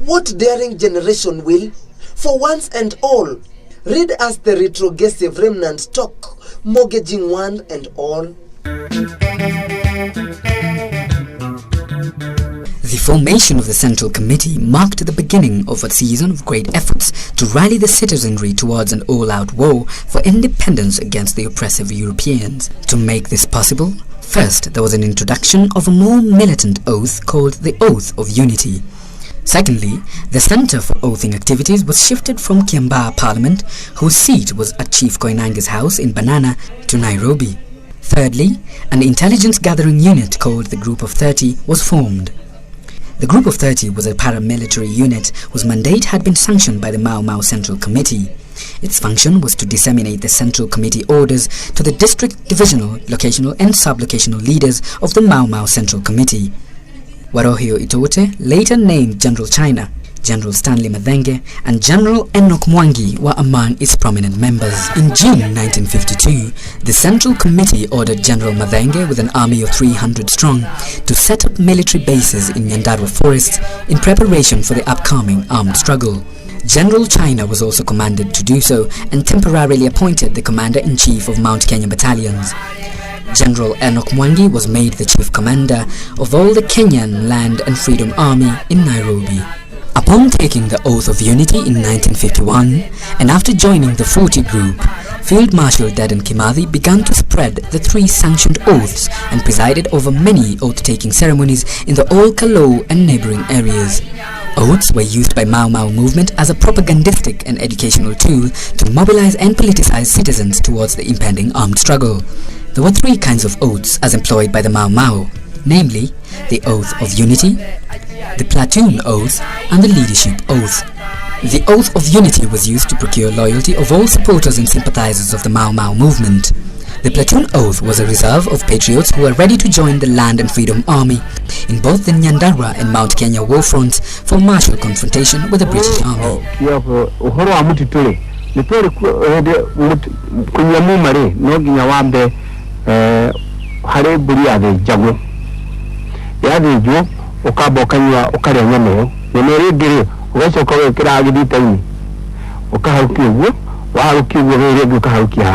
What daring generation will, for once and all, rid us the retrogressive remnant talk, mortgaging one and all? The formation of the Central Committee marked the beginning of a season of great efforts to rally the citizenry towards an all-out war for independence against the oppressive Europeans. To make this possible, first there was an introduction of a more militant oath called the Oath of Unity. Secondly, the centre for oathing activities was shifted from Kiambaa Parliament, whose seat was at Chief Koinange's house in Banana, to Nairobi. Thirdly, an intelligence gathering unit called the Group of 30 was formed. The Group of 30 was a paramilitary unit whose mandate had been sanctioned by the Mau Mau Central Committee. Its function was to disseminate the Central Committee orders to the district, divisional, locational and sub-locational leaders of the Mau Mau Central Committee. Warohio Itote, later named General China, General Stanley Mathenge and General Enoch Mwangi were among its prominent members. In June 1952, the Central Committee ordered General Mathenge with an army of 300 strong to set up military bases in Nyandarua forests in preparation for the upcoming armed struggle. General China was also commanded to do so and temporarily appointed the Commander-in-Chief of Mount Kenya battalions. General Enoch Mwangi was made the Chief Commander of all the Kenyan Land and Freedom Army in Nairobi. Upon taking the Oath of Unity in 1951, and after joining the 40 group, Field Marshal Dedan Kimathi began to spread the 3 sanctioned oaths and presided over many oath-taking ceremonies in the Ol Kalou and neighboring areas. Oaths were used by Mau Mau movement as a propagandistic and educational tool to mobilize and politicize citizens towards the impending armed struggle. There were 3 kinds of oaths as employed by the Mau Mau, namely the Oath of Unity, the Platoon Oath and the Leadership Oath. The Oath of Unity was used to procure loyalty of all supporters and sympathizers of the Mau Mau movement. The Platoon Oath was a reserve of patriots who were ready to join the Land and Freedom Army in both the Nyandarua and Mount Kenya war fronts for martial confrontation with the British Army. ukaba ukanywa ukarya nyama nyamere gire ugacoka wekira agiditaini ukaharukiye ubwo waharukiye ubwo rero ukaharukiye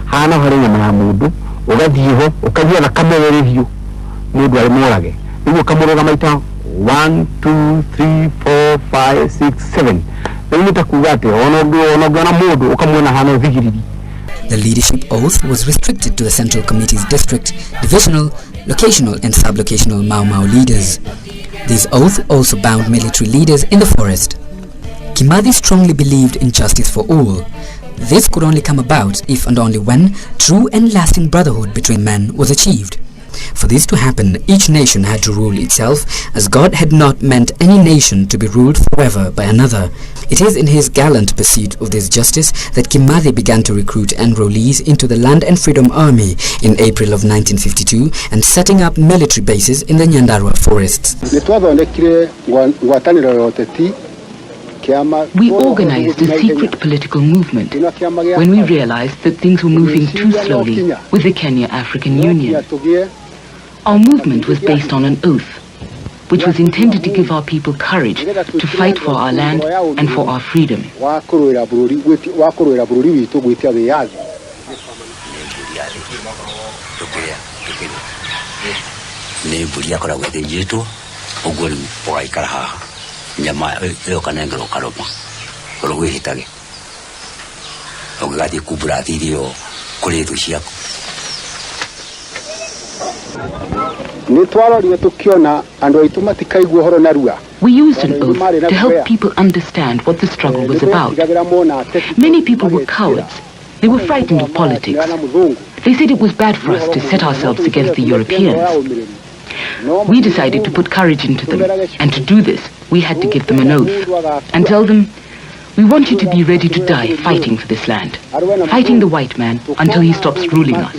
hana hari nyama ya mundu ugathiho ukagiye na kamere review mundu ari murage nibo kamuroga maita 1 2 3 4 5 6 7 nimo takugate onogana mundu ukamwona hana vigiridi. The leadership oath was restricted to the Central Committee's district, divisional, locational and sub-locational Mau Mau leaders. This oath also bound military leaders in the forest. Kimathi strongly believed in justice for all. This could only come about if and only when true and lasting brotherhood between men was achieved. For this to happen, each nation had to rule itself, as God had not meant any nation to be ruled forever by another. It is in his gallant pursuit of this justice that Kimathi began to recruit enrollees into the Land and Freedom Army in April of 1952 and setting up military bases in the Nyandarua forests. We organized a secret political movement when we realized that things were moving too slowly with the Kenya African Union. Our movement was based on an oath, which was intended to give our people courage to fight for our land and for our freedom. We used an oath to help people understand what the struggle was about. Many people were cowards. They were frightened of politics. They said it was bad for us to set ourselves against the Europeans. We decided to put courage into them, and to do this, we had to give them an oath and tell them, we want you to be ready to die fighting for this land, fighting the white man until he stops ruling us,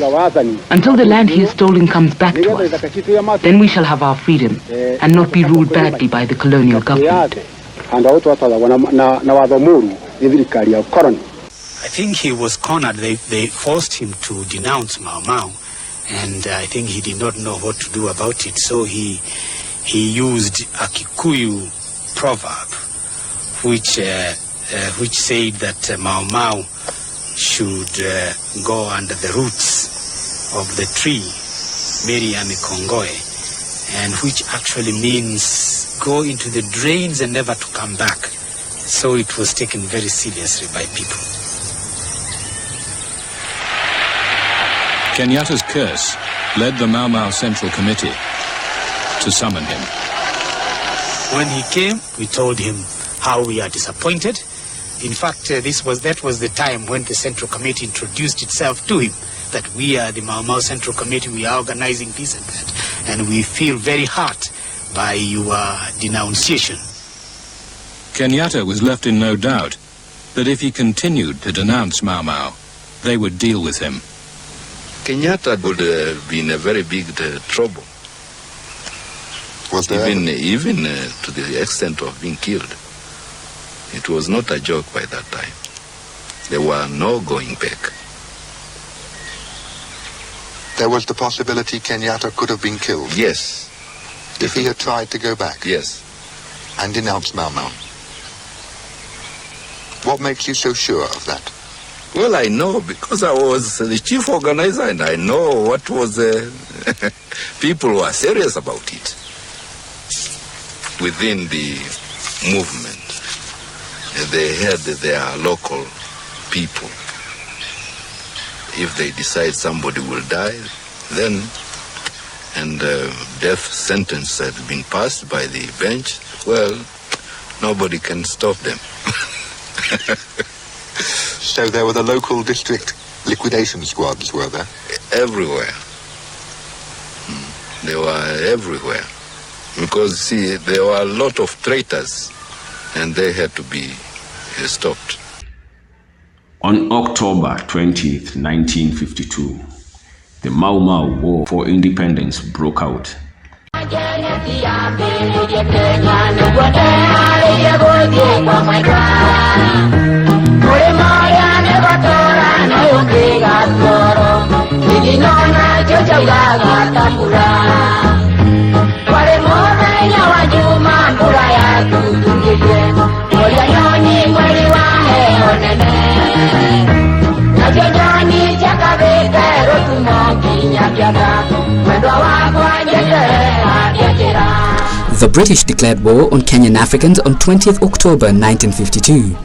until the land he has stolen comes back to us. Then we shall have our freedom and not be ruled badly by the colonial government. I think he was cornered. They forced him to denounce Mau Mau, and I think he did not know what to do about it. So he used a Kikuyu proverb which said that Mau Mau should go under the roots of the tree, Meriami Kongoe, and which actually means go into the drains and never to come back. So it was taken very seriously by people. Kenyatta's curse led the Mau Mau Central Committee to summon him. When he came, we told him how we are disappointed. In fact, that was the time when the Central Committee introduced itself to him, that we are the Mau Mau Central Committee, we are organizing this and that, and we feel very hurt by your denunciation. Kenyatta was left in no doubt that if he continued to denounce Mau Mau, they would deal with him. Kenyatta would have been a very big trouble. Was there? Even to the extent of being killed. It was not a joke by that time. There were no going back. There was the possibility Kenyatta could have been killed? Yes. If he had tried to go back? Yes. And denounce Mau Mau? What makes you so sure of that? Well, I know because I was the chief organizer and I know what was... people were serious about it. Within the movement, they had their local people. If they decide somebody will die, then, and death sentence had been passed by the bench, well, nobody can stop them. So there were the local district liquidation squads, were there? Everywhere. They were everywhere. Because, see, there were a lot of traitors, and they had to be stopped. On October 20th, 1952, the Mau Mau War for Independence broke out. The British declared war on Kenyan Africans on 20th October 1952.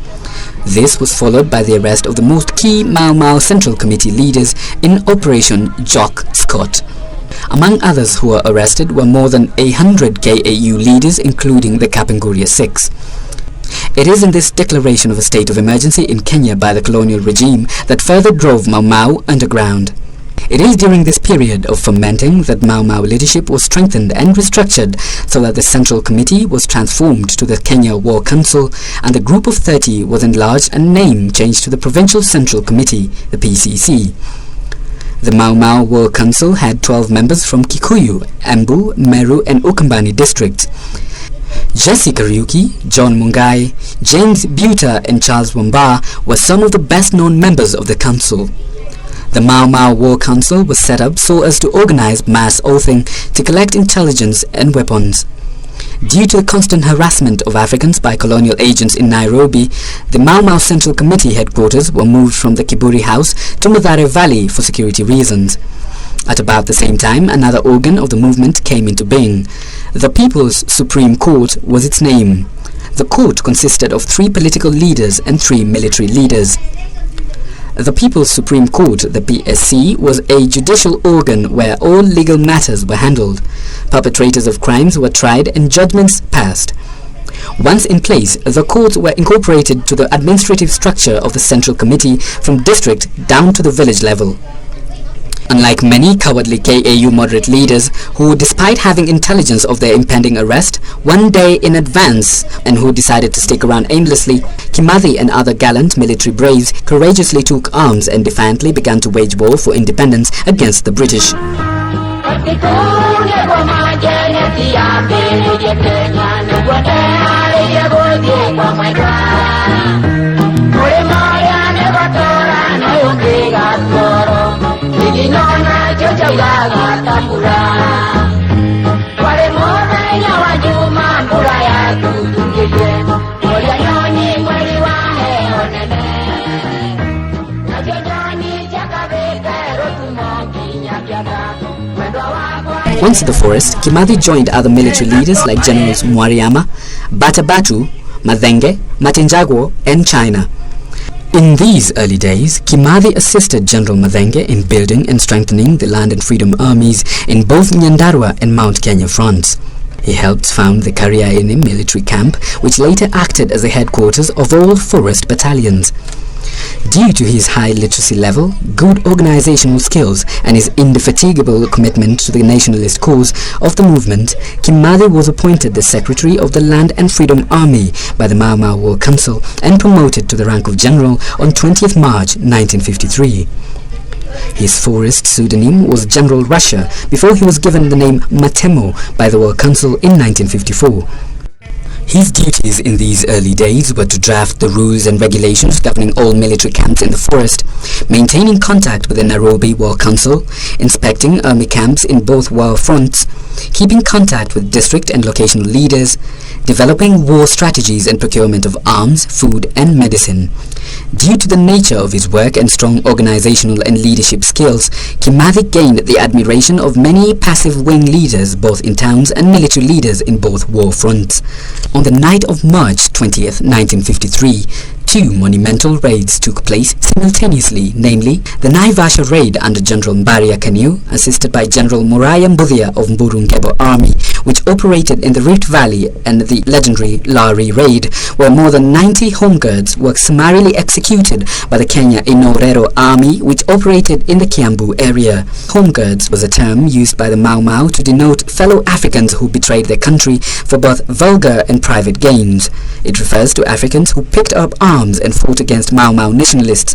This was followed by the arrest of the most key Mau Mau Central Committee leaders in Operation Jock Scott. Among others who were arrested were more than 100 KAU leaders, including the Kapenguria Six. It is in this declaration of a state of emergency in Kenya by the colonial regime that further drove Mau Mau underground. It is during this period of fermenting that Mau Mau leadership was strengthened and restructured so that the Central Committee was transformed to the Kenya War Council and the Group of 30 was enlarged and name changed to the Provincial Central Committee, the PCC. The Mau Mau War Council had 12 members from Kikuyu, Embu, Meru and Ukambani districts. Jesse Kariuki, John Mungai, James Buta and Charles Wamba were some of the best-known members of the council. The Mau Mau War Council was set up so as to organize mass oathing to collect intelligence and weapons. Due to the constant harassment of Africans by colonial agents in Nairobi, the Mau Mau Central Committee headquarters were moved from the Kiburi House to Mathare Valley for security reasons. At about the same time, another organ of the movement came into being. The People's Supreme Court was its name. The court consisted of 3 political leaders and 3 military leaders. The People's Supreme Court, the PSC, was a judicial organ where all legal matters were handled. Perpetrators of crimes were tried and judgments passed. Once in place, the courts were incorporated to the administrative structure of the Central Committee from district down to the village level. Unlike many cowardly KAU moderate leaders who, despite having intelligence of their impending arrest one day in advance and who decided to stick around aimlessly, Kimathi and other gallant military braves courageously took arms and defiantly began to wage war for independence against the British. Once in the forest, Kimathi joined other military leaders like Generals Mwariama, Batabatu, Madenge, Matinjagwo, and China. In these early days, Kimathi assisted General Madenge in building and strengthening the Land and Freedom armies in both Nyandarua and Mount Kenya fronts. He helped found the Kariaini military camp, which later acted as the headquarters of all forest battalions. Due to his high literacy level, good organizational skills, and his indefatigable commitment to the nationalist cause of the movement, Kimathi was appointed the Secretary of the Land and Freedom Army by the Mau Mau War Council and promoted to the rank of General on 20th March 1953. His forest pseudonym was General Russia before he was given the name Matemo by the War Council in 1954. His duties in these early days were to draft the rules and regulations governing all military camps in the forest, maintaining contact with the Nairobi War Council, inspecting army camps in both war fronts, keeping contact with district and locational leaders, developing war strategies and procurement of arms, food and medicine. Due to the nature of his work and strong organizational and leadership skills, Kimathi gained the admiration of many passive wing leaders both in towns and military leaders in both war fronts. On the night of March 20th, 1953, two monumental raids took place simultaneously, namely the Naivasha raid under General Mbaria Kanu, assisted by General Muraya Mbuthia of Mburungebo Army, which operated in the Rift Valley, and the legendary Lari raid, where more than 90 home guards were summarily executed by the Kenya Inorero Army, which operated in the Kiambu area. Home guards was a term used by the Mau Mau to denote fellow Africans who betrayed their country for both vulgar and private gains. It refers to Africans who picked up arms and fought against Mau Mau nationalists.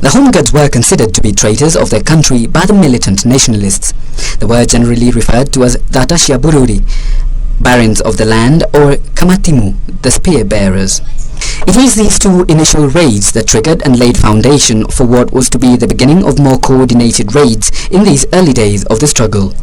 The Home Guards were considered to be traitors of their country by the militant nationalists. They were generally referred to as Datashia Bururi, barons of the land, or Kamatimu, the spear bearers. It is these two initial raids that triggered and laid foundation for what was to be the beginning of more coordinated raids in these early days of the struggle.